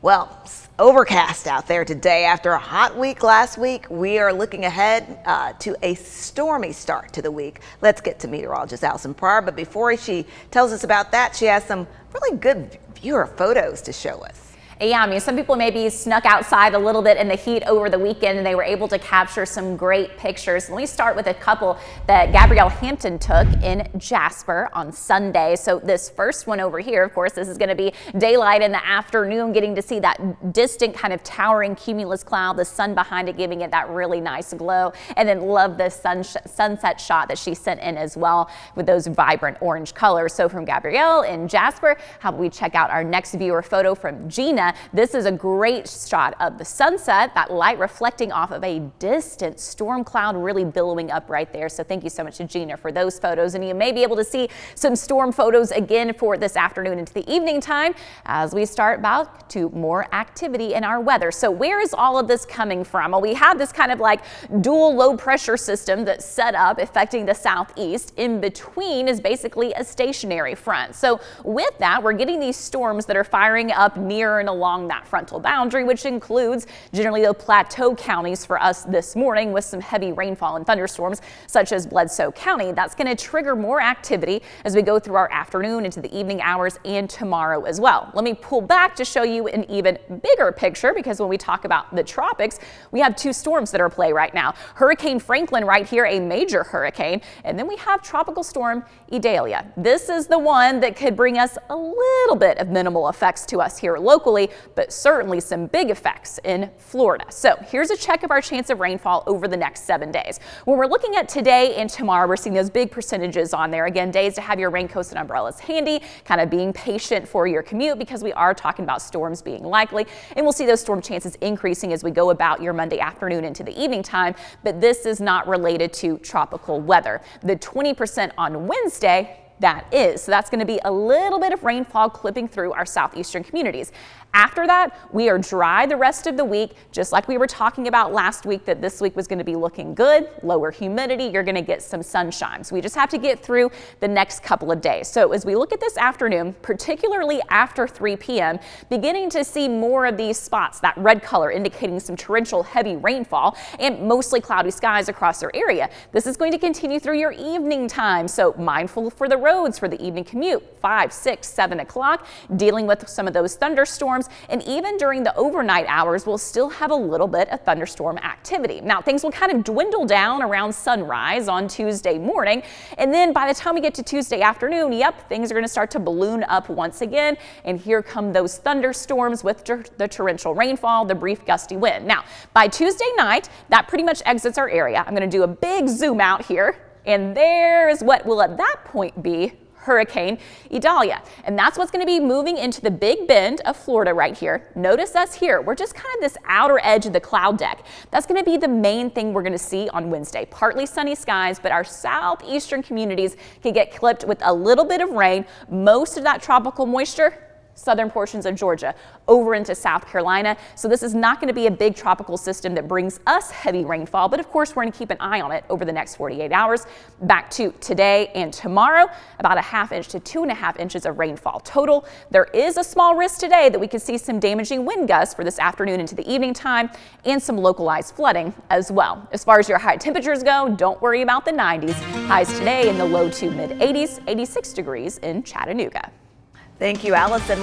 Well, it's overcast out there today. After a hot week last week, we are looking ahead to a stormy start to the week. Let's get to meteorologist Alison Pryor, but before she tells us about that, she has some really good viewer photos to show us. Yeah, I mean, some people maybe snuck outside a little bit in the heat over the weekend and they were able to capture some great pictures. Let me start with a couple that Gabrielle Hampton took in Jasper on Sunday. So this first one over here, of course, this is going to be daylight in the afternoon, getting to see that distant kind of towering cumulus cloud, the sun behind it, giving it that really nice glow. And then love the sunset shot that she sent in as well with those vibrant orange colors. So from Gabrielle in Jasper, how about we check out our next viewer photo from Gina. This is a great shot of the sunset, that light reflecting off of a distant storm cloud really billowing up right there. So thank you so much to Gina for those photos. And you may be able to see some storm photos again for this afternoon into the evening time as we start back to more activity in our weather. So where is all of this coming from? Well, we have this kind of like dual low pressure system that's set up affecting the southeast. In between is basically a stationary front. So with that, we're getting these storms that are firing up near and along that frontal boundary, which includes generally the plateau counties for us this morning with some heavy rainfall and thunderstorms such as Bledsoe County. That's going to trigger more activity as we go through our afternoon into the evening hours and tomorrow as well. Let me pull back to show you an even bigger picture, because when we talk about the tropics, we have two storms that are at play right now. Hurricane Franklin right here, a major hurricane, and then we have tropical storm Idalia. This is the one that could bring us a little bit of minimal effects to us here locally, but certainly some big effects in Florida. So here's a check of our chance of rainfall over the next 7 days. When we're looking at today and tomorrow, we're seeing those big percentages on there. Again, days to have your raincoats and umbrellas handy, kind of being patient for your commute, because we are talking about storms being likely, and we'll see those storm chances increasing as we go about your Monday afternoon into the evening time. But this is not related to tropical weather. The 20% on Wednesday, that is. So that's going to be a little bit of rainfall clipping through our southeastern communities. After that, we are dry the rest of the week, just like we were talking about last week, that this week was going to be looking good, lower humidity, you're going to get some sunshine. So we just have to get through the next couple of days. So as we look at this afternoon, particularly after 3 p.m., beginning to see more of these spots, that red color indicating some torrential heavy rainfall and mostly cloudy skies across our area. This is going to continue through your evening time. So mindful for the roads for the evening commute, 5, 6, 7 o'clock, dealing with some of those thunderstorms. And even during the overnight hours, we'll still have a little bit of thunderstorm activity. Now, things will kind of dwindle down around sunrise on Tuesday morning. And then by the time we get to Tuesday afternoon, yep, things are going to start to balloon up once again. And here come those thunderstorms with the torrential rainfall, the brief gusty wind. Now, by Tuesday night, that pretty much exits our area. I'm going to do a big zoom out here. And there is what will at that point be Hurricane Idalia. And that's what's going to be moving into the Big Bend of Florida right here. Notice us here. We're just kind of this outer edge of the cloud deck. That's going to be the main thing we're going to see on Wednesday. Partly sunny skies, but our southeastern communities can get clipped with a little bit of rain. Most of that tropical moisture, southern portions of Georgia over into South Carolina. So this is not going to be a big tropical system that brings us heavy rainfall, but of course we're going to keep an eye on it over the next 48 hours. Back to today and tomorrow, about 1/2 inch to 2.5 inches of rainfall total. There is a small risk today that we could see some damaging wind gusts for this afternoon into the evening time and some localized flooding as well. As far as your high temperatures go, don't worry about the 90s. Highs today in the low to mid 80s, 86 degrees in Chattanooga. Thank you, Allison.